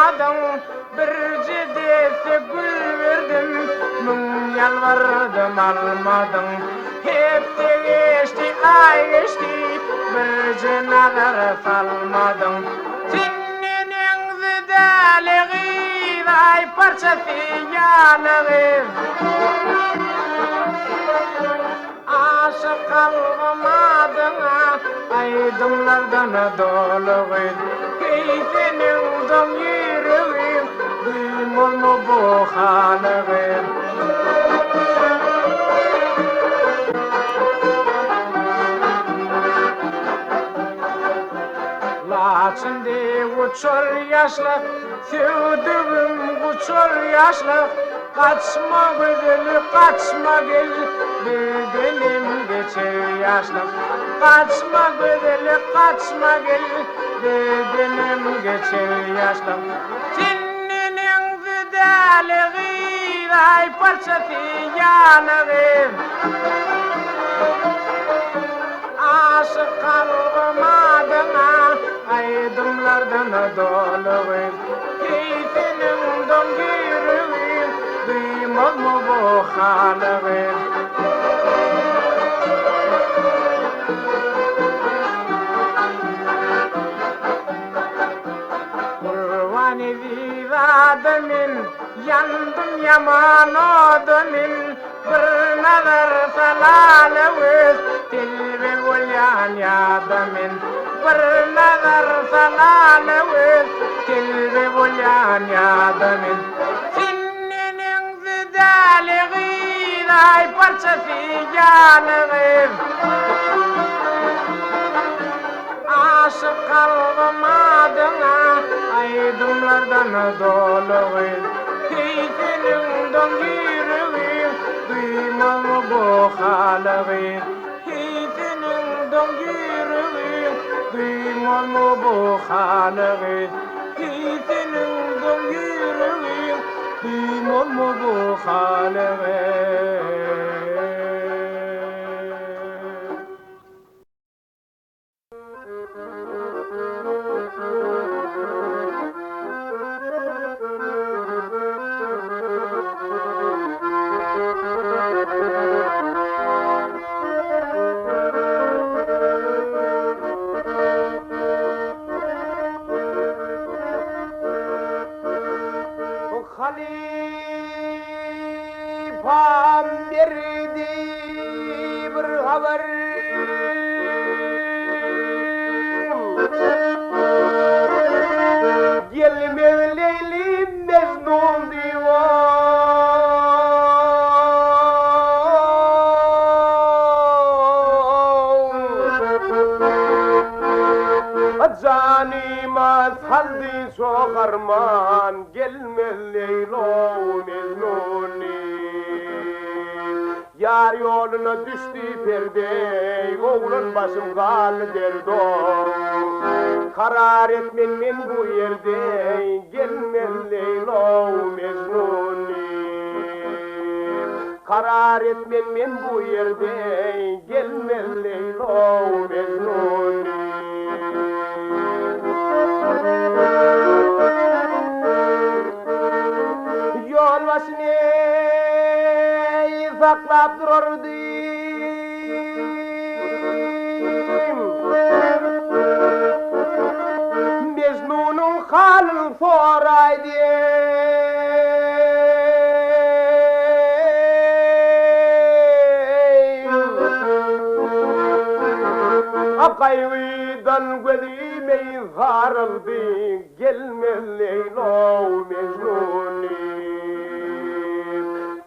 almadın, bir cidesi gül verdim, mün yalvardım almadın. Hep de geçti, ay geçti, bir cinalar salmadın. Senin zidaliği, ay parçası yanığı. Aşık kalmadına, aydınlardan doluğu. Keyfinin don yürüğü, duymul mu bu halığı? Laçındı uçur yaşlı, sevdiğim uçur yaşlı. Kaçma güzeli, kaçma gel, bedenim geçer yaşlı. Kaçma güzeli, kaçma gel, bedenim geçer yaşlı. Senin zidaliği, ay parçası yanığı. Aşık kalmadına, aydınlardan doluğu. Keyfinin don yürüğü, duymaz mı bu halığı? Kurban edip adamın, yandım yaman odamın. Bir nazar salalıvız, tilbe gülyan yadamın. Bir nazar salalıvız, tilbe gülyan yadamın. Senin zidaliği, ay parçası yanığı. Aşık kalmadına, aydınlardan doluğu. Keyfinin don yürüğü, duymaz mı bu halığı? Keyfinin don yürüğü, duymaz mı bu halığı? Keyfinin don yürüğü, duymaz mı bu halığı? Halifam verdi bir haber, gelmez Leyli Mecnun divan. Canimaz haldi soğarman, gelmez Leylo Mecnun'i. Yar yoluna düştü perde, oğlun başım kaldı derdo. Karar etmen men bu yerde, gelmez Leylo Mecnun'i. Karar etmen men bu yerde, gelmez Leylo Mecnun'i. Yol başını saklap dururdu, Mecnun'un halını soraydı. Akayıdan gözüme sarıldı, gelmez Leylo Mecnun'i.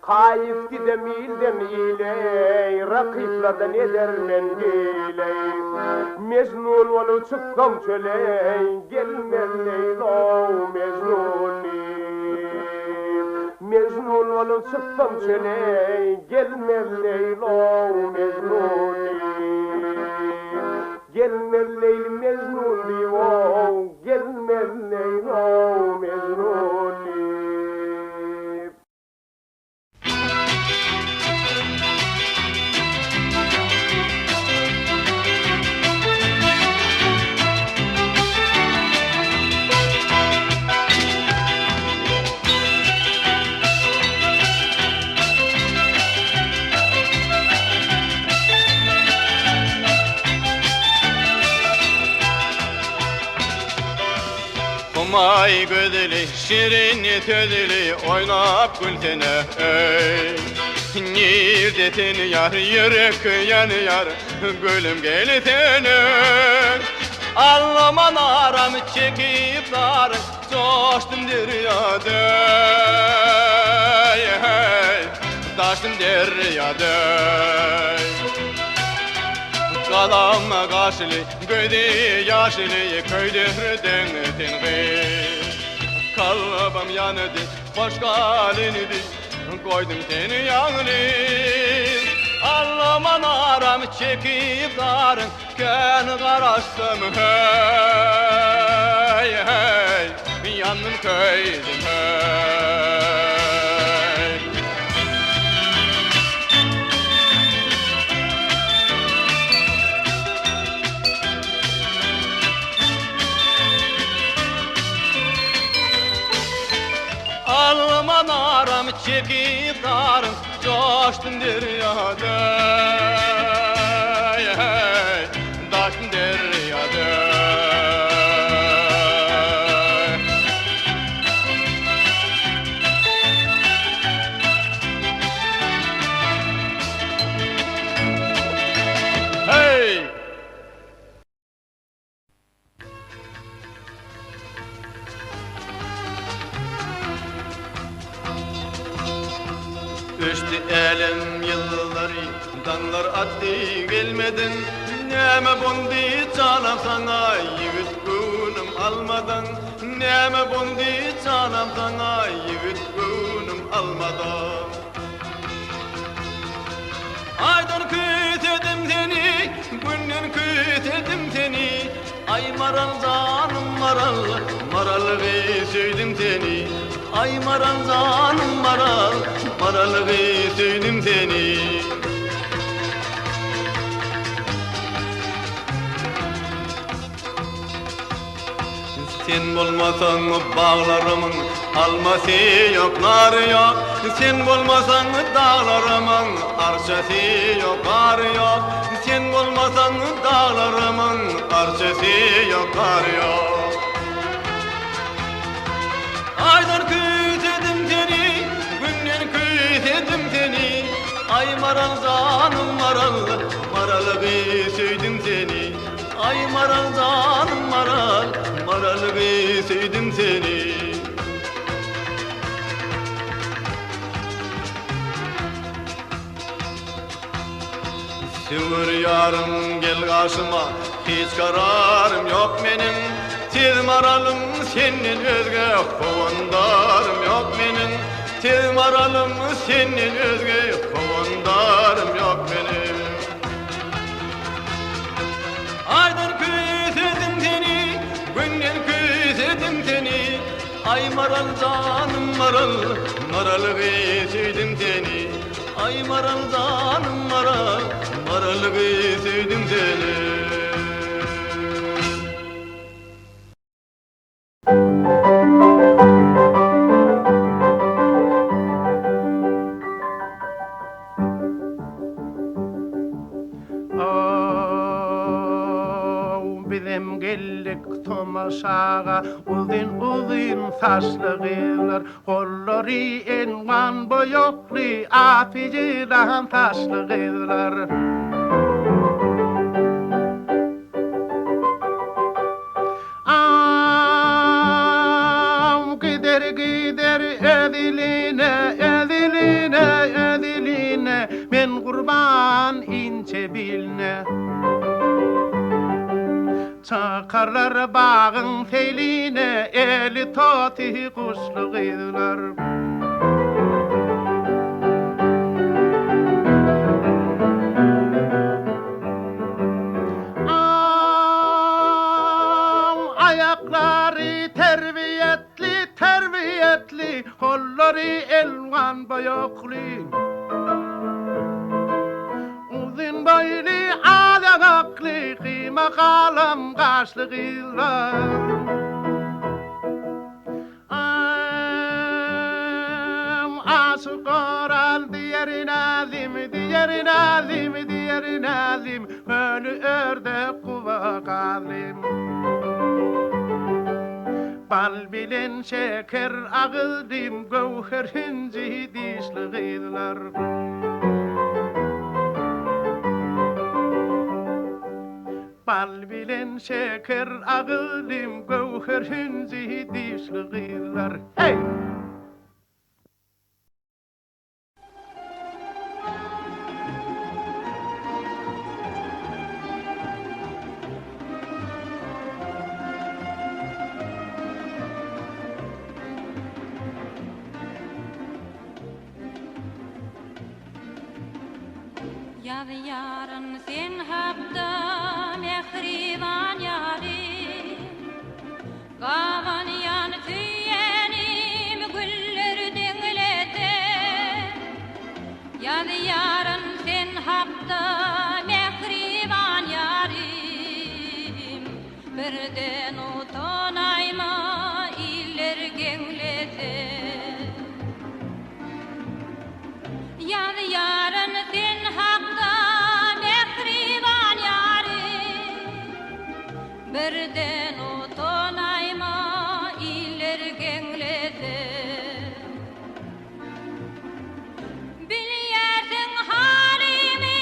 Kayıp gidem ilden iley, rakiplerden eder mendiley. Mecnun olup çıktım çöle, gelmez Leylo Mecnun'i. Mecnun olup çıktım çöle, gelmez Leylo Mecnun'i. Gelmez Leyli Mecnun diyor, gelmez Leylo Mecnun'i. May gözeli, şirin tözeli, oynap gülsene ey. Nirdetin yar, yürek yanıyor, gülüm gelitene. Allaman aram çekip darın, coştum deryada. Daştım deryada. Kalama karşılı, gözü yaşlı, köylerden tengi. Kalbim yanıdı, hoş geldin, koydum seni yanına. Allaman aram çekip darın, ken karıştım hey hey, yandım köydim hey. Allaman aram çekip darım, coştum deryada. Daştım deryada. Hey! Düştü elim yılları, dağlar attı gelmedin. Neme bondi canım sana, yiğit günüm almadan. Neme bondi canım sana, yiğit günüm almadan. Aydan kütedim seni, günden kütedim seni. Ay maral canım maral, maralı söyledim seni. Ay maral canım maral, maralı söyledim seni. Sen olmasan bağlarımın alması yok, narı yok. Sen olmasan dağlarımın arşası yok, karı yok. Sen olmasan dağlarımın arşası yok, karı yok. Aydan kütedim seni, günden kütedim seni. Ay maral canım maral, maralı söyledim seni. Ay maral canım maral, maralı söyledim seni. Sığır yarım gel karşıma, hiç kararım yok benim. Tez maralım senin özge, kovandarım yok benim. Tez maralım senin özge, kovandarım yok benim. Aydan küsedim seni, günden küsedim seni. Ay maral canım maral, maralı söyledim seni. Ay maral canım maral, maralı söyledim seni. Bizim geldik tomaşağa, uzun uzun saçlı kızlar, kolları envan boyoklu, aficilen saçlı kızlar. Gider gider ediline, ediline, ediline, men kurban ince biline. Çakarlar bağın feline, eli toti kuşlu kızlar. Ayakları terbiyetli, terbiyetli, kolları elvan boyoklu. Uzun boylu, alakaklı, kıyma kalem kaşlı kızlar. Aşık oral diğeri nazim, diğeri nazim, diğeri nazim, ölü ördek kuva kalim. Bal bilen şeker ağıldım gövher hinci dişliğiler. Bal bilen şeker ağıldım gövher hinci dişliğiler. Hey! Yad yarın sen hapta mehriban yarim Gavan yan tüyenim güller dinlete Yad yarın sen hapta mehriban yarim Birden utanayma iller genglete Yad yarın sen hapta birden utanayma iller genglete Bilyersin halimi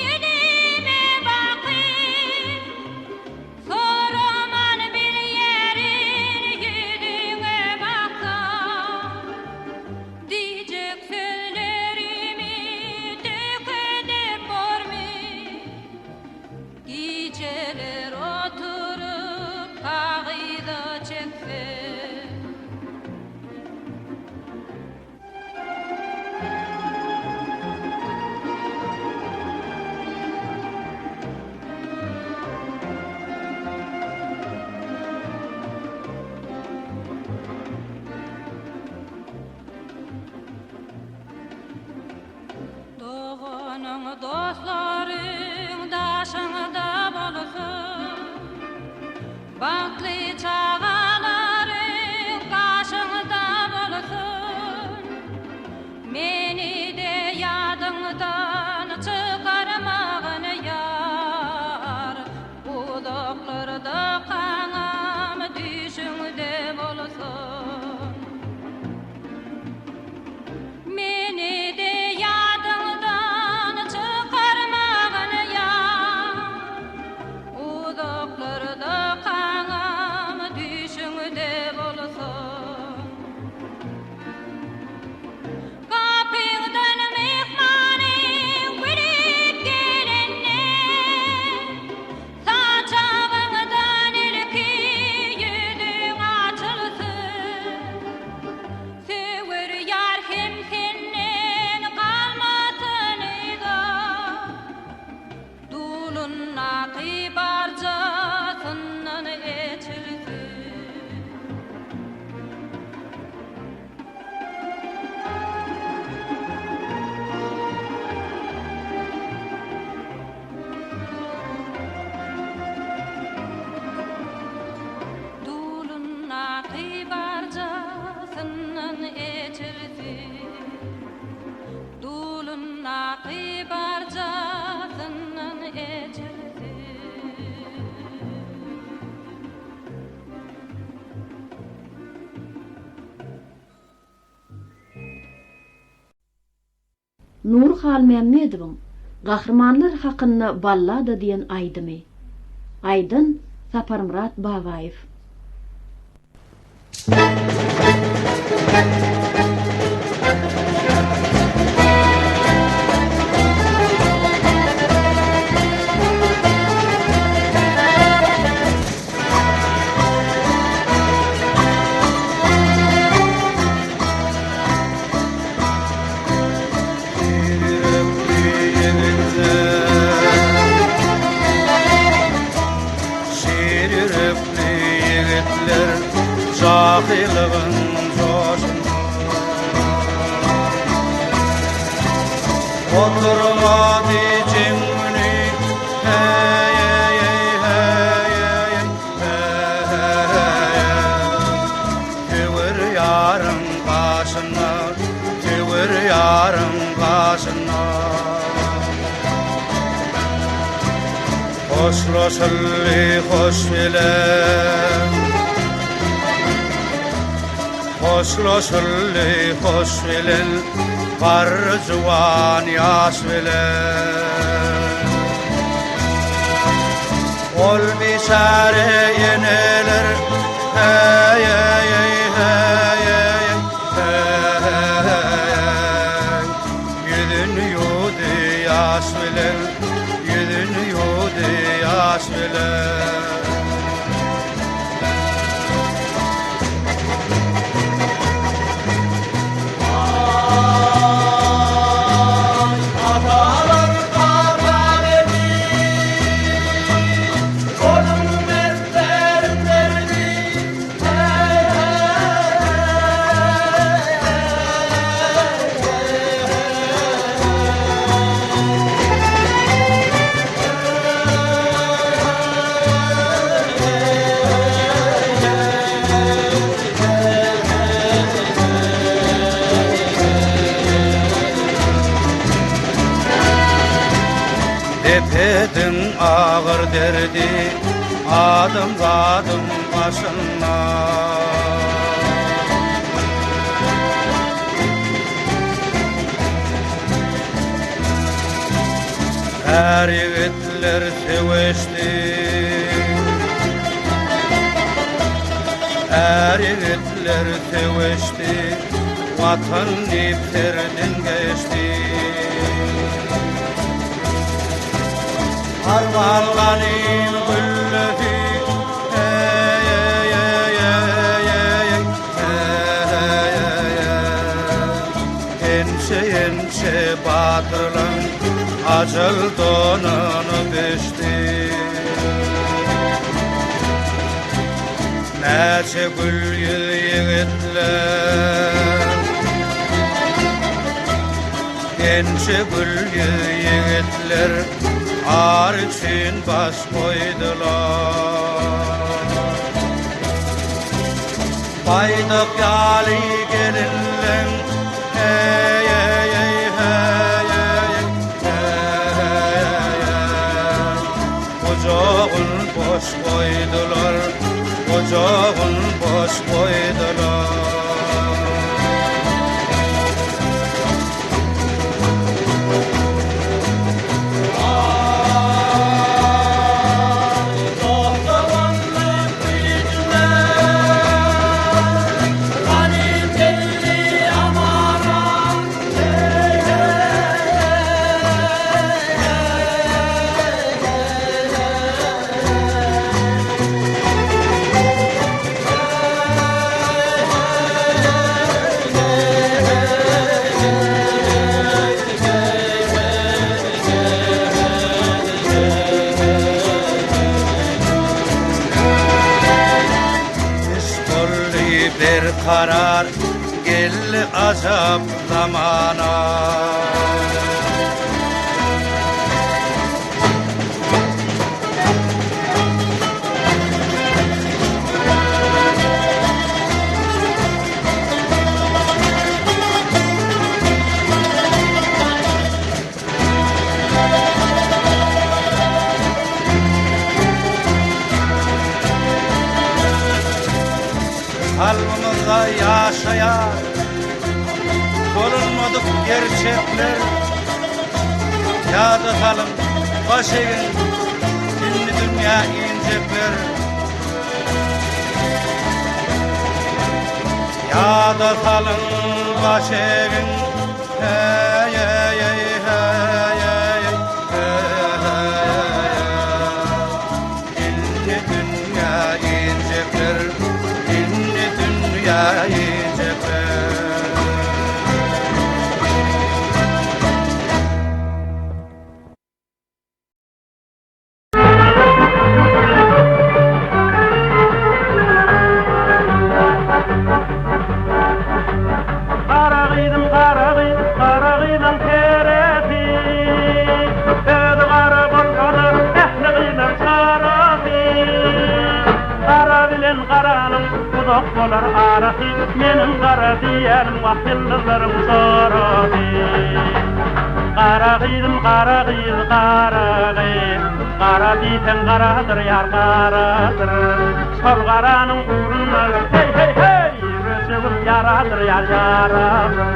yüzüme bakıp Soraman bilyerin yüzüne baksam Diyecek sözlerimi döküdüp bormuş Geceler oturup kağıda çeksem Doğanın dostların daşında bulsun Baklı çağaların karşında bulsun Meni de yadından çıkarmağın yar Udaklarda kanam düşünde bulsun Meni de yadından çıkarmağın yar Udaklarda kanam düşünde bulsun Kapıdan mehmanın gülüp gelenne Saçağından ilki yüzün açılsın Söğür yar hem sennen kalmasın eda Dulun nakibarcasından içilsin Dulun nakibarcasından içilsin Dulun nakibarcasından içilsin Nur Halmemedow'un Gahramanlar hakynda ballada diýen aýdymy. Aydın Saparmurat Babaýew. Cahilığın coşun Oturmadı cimri Hey hey hey hey hey Tüvür yarın başına Tüvür yarın başına Hoşlaşıllı hoş bile Oslosully hoş bilen var juwan yaş bilen ol biçare yeneler hey hey hey hey hey yüzün yudu yaş bilen yüzün yudu yaş bilen Epedin ağır derdi adım adım başına Her yiğitler seveşti Her yiğitler seveşti Vatan iplerden geçti Armağanlarım güllü hey hey hey hey hey ençe batırlan acıl donunu beşti Neçe gül yiğitler Ençe gül yiğitler Ar için baş koydular Baydık yali gelinlen Hey hey hey hey hey hey Ocağın boş koydular Ocağın boş koydular karar geldi azap zamana Halımızda yaşayan bulunmadık gerçekler Yağda salın baş eğin Dinli dünya inecekler Yağda salın baş eğin Hey hey hey hey hey Dinli dünya inecekler Dünya yiyecekler Karagıydan teresi Ödü kara bolgalar ehnegıydan sarası Kara bilen karanın uzak bolar arası Menin kara diyelim vakillilerim sarası Karagıydım karagıyız karagıyız Kara diysen karadır yar karadır Sol karanın uğruna hey hey hey yürüsüm yaradır yar yaradır.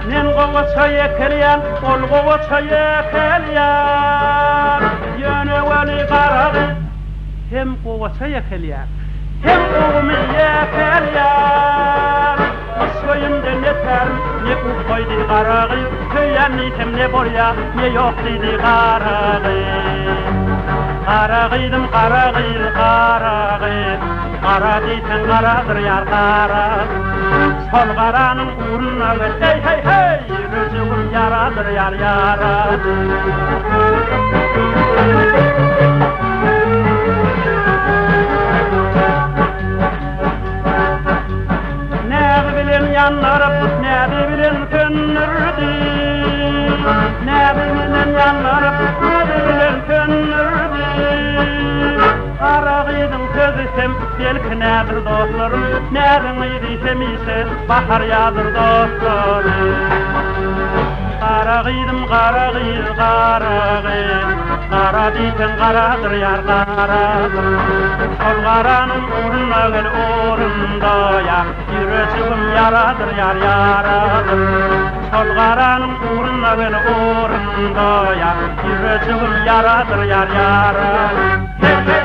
Men gowaçaya kelýän, ol gowaçaya kelýän. Ýöne weli garagy, hem gowaçaya kelýän, hem gowmyya kelýän. Soýumda ne terim, ne ukoýdy garagy, köýän nitem ne bolýa, ne ýok diýdi garagy. Garagydym garagyl garagy, gara diýsen garadyr ýar garagy. Sol garanyň uruna hey hey hey, ýürüjüm yaradyr ýar yaradyr. Näde bilen ýanlaryp, näde bilen tönürdi. Näde bilen ýanlaryp, näde bilen tönürdi. Garagydyň sözüsem, belki nädir dostlarym, näde diýsem ise bahar ýadyr dostlarym. Garagydım garagyl garagy, gara diýsen garadyr ýar garadyr. Sol garanyň uruna gel urunda ýa, ýürüjüm yaradyr ýar yaradyr. Sol garanyň uruna gel urunda ýa, ýürüjüm yaradyr ýar yaradyr.